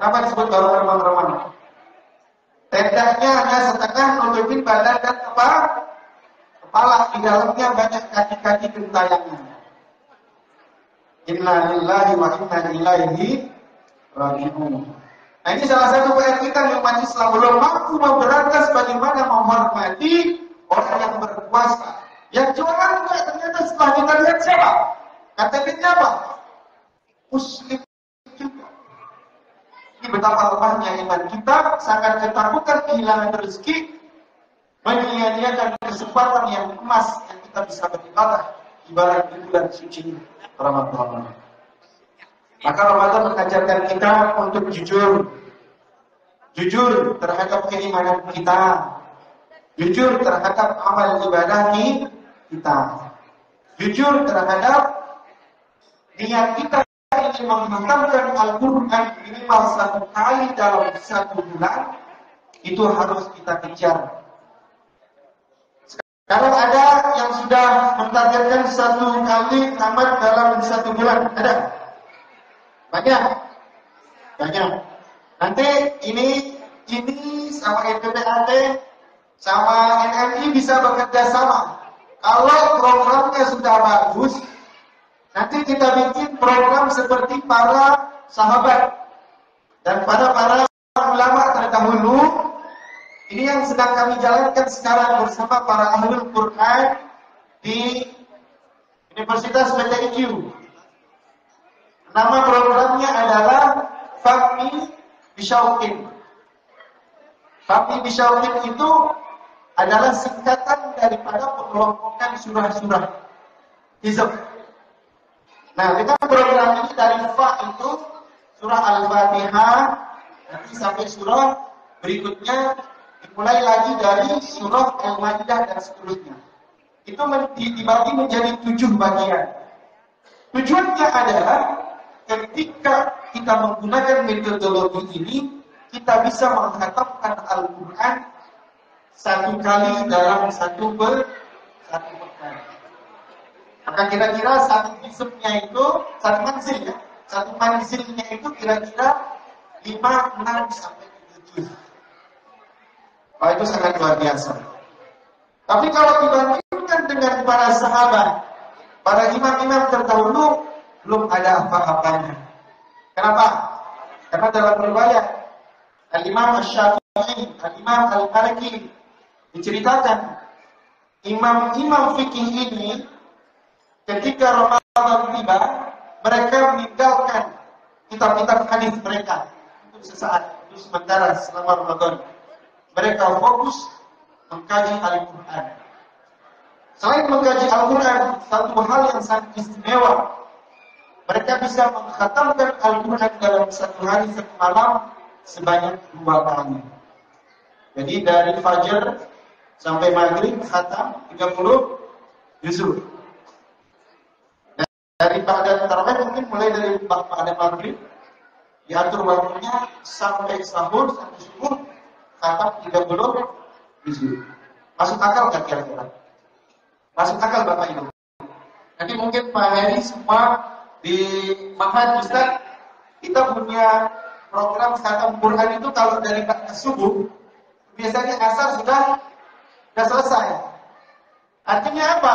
Kenapa disebut baru remang-remang? Tendanya hanya setengah nutupin badan dan kepala. Di dalamnya banyak kaki-kaki gentayangan. Inna lillahi wa inna ilaihi raji'un. Nah, ini salah satu PR kita yang umat Islam belum mampu memberantas bagaimana menghormati orang yang berkuasa. Yang jualan juga ternyata setelah kita lihat siapa? KTP-nya apa? Muslim juga. Ini betapa lemahnya iman kita, sangat ketakutan kehilangan rezeki, menyia-nyiakan kesempatan yang emas yang kita bisa beribadah ibarat di bulan suci Ramadan. Maka Ramadan mengajarkan kita untuk jujur terhadap keimanan kita, jujur terhadap amal ibadah kita, jujur terhadap niat kita ingin menghatamkan Al-Quran minimal 1 kali dalam 1 bulan, itu harus kita kejar. Kalau ada yang sudah mentargetkan 1 kali tamat dalam 1 bulan, ada? Banyak. Nanti ini sama NPPAT sama NMI bisa bekerja sama. Kalau programnya sudah bagus, nanti kita bikin program seperti para sahabat dan para ulama terdahulu. Ini yang sedang kami jalankan sekarang bersama para ahlul Quran di Universitas PTIQ. Nama programnya adalah Fahmi Bisyauqin. Fahmi Bisyauqin itu adalah singkatan daripada pengelompokan surah-surah hizb. Nah, dengan program ini dari Fa itu surah Al-Fatihah, nanti sampai surah berikutnya dimulai lagi dari surah Al-Maidah dan seterusnya. Itu dibagi menjadi 7 bagian. Tujuannya adalah ketika kita menggunakan metodologi ini, kita bisa menghatamkan Al-Quran 1 kali dalam 1 pekan. Maka kira-kira 1 hizbnya itu 1 manzil ya. 1 manzilnya itu kira-kira 5, 6 sampai 7. Oh, itu sangat luar biasa. Tapi kalau dibandingkan dengan para sahabat, para imam-imam terdahulu, belum ada apa-apanya. Kenapa? Karena dalam riwayat Al-Imam Asy-Syafi'i, Al-Imam Al-Maliki diceritakan imam-imam fikih ini ketika Ramadan tiba, mereka meninggalkan kitab-kitab hadis mereka untuk sesaat, untuk sementara selama Ramadan. Mereka fokus mengkaji Al-Quran. Selain mengkaji Al-Quran, satu hal yang sangat istimewa, mereka bisa mengkhatamkan Al-Quran dalam 1 hari 1 malam sebanyak 2 kali. Jadi dari Fajar sampai Maghrib khatam 30 juzuk. Dari Ba'da Tarawih mungkin mulai dari Ba'da Maghrib diatur waktunya sampai sahur, sampai subuh khatam 30 juzuk. Masuk akal nggak kira-kira? Masuk akal Bapak Ibu? Nanti mungkin Pak Heri semua di Mahat Ustaz, kita punya program khatam Quran itu kalau dari subuh biasanya asar sudah selesai. Artinya apa?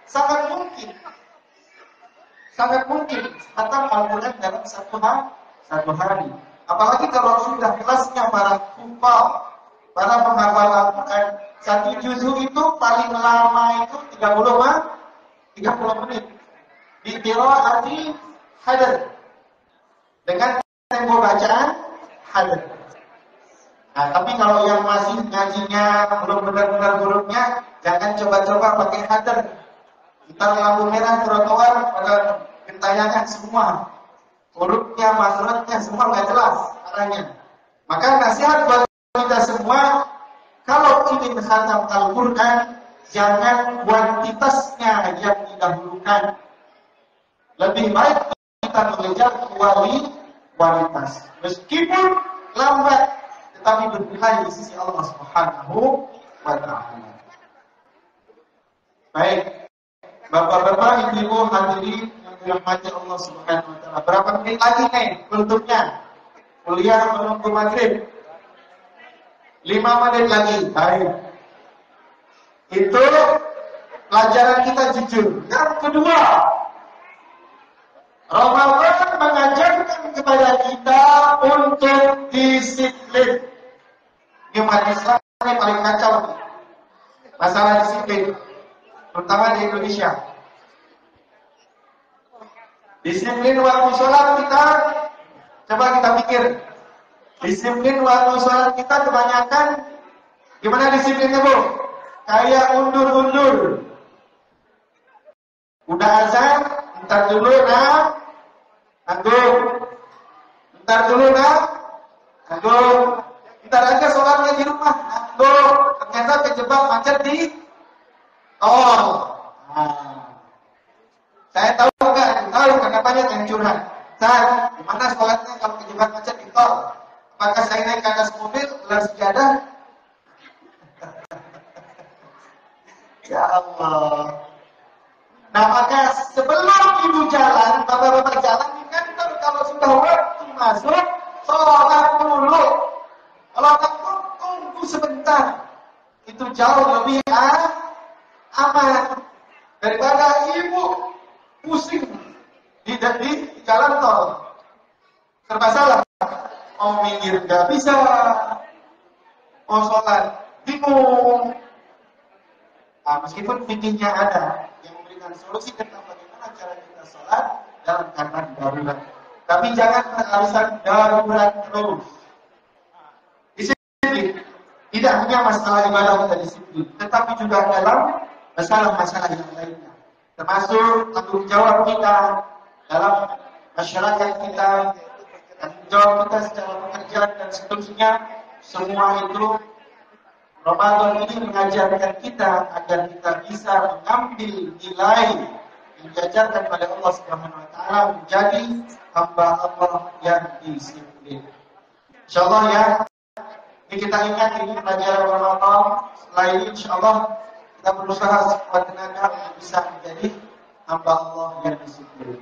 Sangat mungkin khatam Al-Quran dalam 1 hari. Apalagi kalau sudah kelasnya para hufal, para penghafal Al-Quran, 1 juzuk itu paling lama itu 30 menit. Di qiraati hadar dengan tempo bacaan hadar. Nah, tapi kalau yang masih ngajinya belum benar-benar hurufnya, jangan coba-coba pakai hadar. Ntar lampu merah trotoar pada gentayangan semua. Hurufnya, makhrajnya semua nggak jelas arahnya. Maka nasihat buat kita semua, kalau ingin khatam Al-Quran, jangan kuantitasnya yang didahulukan. Lebih baik kita mengejar kualitas. Meskipun lambat, tetapi bernilai di sisi Allah Subhanahu wa Ta'ala. Baik, Bapak-bapak, Ibu-ibu hadirin yang dirahmati Allah Subhanahu wa Ta'ala. Berapa menit lagi nih penutupnya? kuliah menunggu maghrib 5 menit lagi. Baik. Itu pelajaran kita jujur. Yang kedua, Ramadan mengajarkan kepada kita untuk disiplin. Ini umat Islam ini paling kacau nih. Masalah disiplin, terutama di Indonesia. Disiplin waktu sholat kita, coba kita pikir. Disiplin waktu sholat kita kebanyakan, gimana disiplinnya Bu? Kayak undur-undur. Udah azan, ntar dulu nak, nanggung. Ntar dulu nak, nanggung. Ntar aja sholatnya di rumah, nanggung. Ternyata kejebak macet di tol. Saya tahu enggak? Tahu karena banyak yang curhat. Ustaz, gimana sholatnya kalau kejebak macet di tol? Apakah saya naik ke atas mobil, gelar sejadah? Ya Allah. Nah maka sebelum ibu jalan, bapak-bapak jalan, ingatkan kalau sudah waktu masuk, sholat dulu. Kalau kamu tunggu sebentar, itu jauh lebih aman daripada ibu pusing di jalan tol. Serba salah. Mau minggir nggak bisa, mau sholat bingung. Nah, meskipun fikihnya ada yang memberikan solusi tentang bagaimana cara kita sholat dalam keadaan darurat, tapi jangan beralasan darurat terus. Disiplin tidak hanya masalah ibadah kita disiplin, tetapi juga dalam masalah-masalah yang lainnya, termasuk tanggung jawab kita dalam masyarakat kita, tanggung jawab kita secara pekerjaan dan seterusnya. Semua itu Ramadan ini mengajarkan kita agar kita bisa mengambil nilai yang diajarkan oleh Allah Subhanahu wa taala menjadi hamba Allah yang disiplin. Insyaallah ya. Ini kita ingat ini pelajaran Ramadan. Setelah ini insyaallah kita berusaha sekuat tenaga untuk bisa menjadi hamba Allah yang disiplin.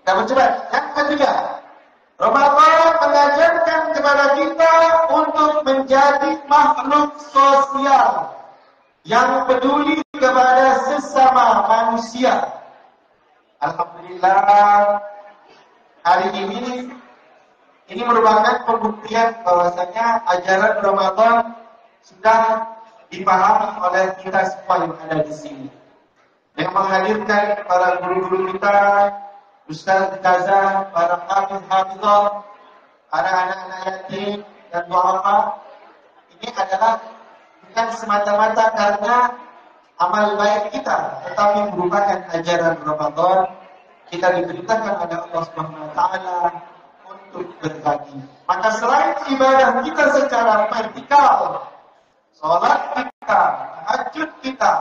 Kita mencoba. Yang ketiga, Ramadan mengajarkan kepada kita untuk menjadi makhluk sosial yang peduli kepada sesama manusia. Alhamdulillah, hari ini merupakan pembuktian bahwasanya ajaran Ramadan sudah dipahami oleh kita semua yang ada di sini. Yang menghadirkan para guru-guru kita, Ustaz Ustazah, para hafizah, para anak-anak yatim dan du'afa, ini adalah bukan semata-mata karena amal baik kita, tetapi merupakan ajaran Ramadan. Kita diberitakan oleh Allah Subhanahu wa taala untuk berbagi. Maka selain ibadah kita secara vertikal, salat kita, tahajud kita,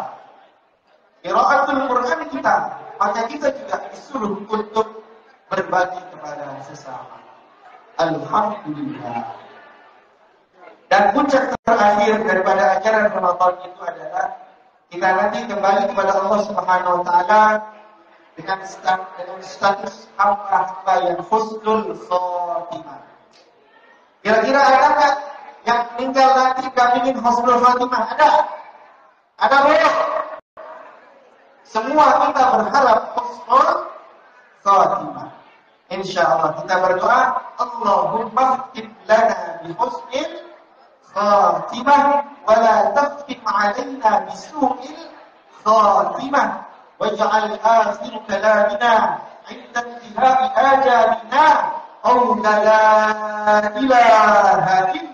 qiraatul Quran kita, maka kita juga disuruh untuk berbagi kepada sesama. Alhamdulillah. Dan puncak terakhir daripada ajaran Ramadan itu adalah kita nanti kembali kepada Allah Subhanahu wa taala dengan status hamba yang husnul khotimah. Kira-kira ada nggak yang meninggal nanti gak ingin husnul khotimah? Ada? Ada boleh? Semua kita berharap husnul khatimah. Insyaallah kita berdoa, Allahumma ftih lana bi husnil khatimah wa la taftim 'alaina bi su'il khatimah waj'al akhir kalamina 'inda intihai ajalina qawla la ilaha illa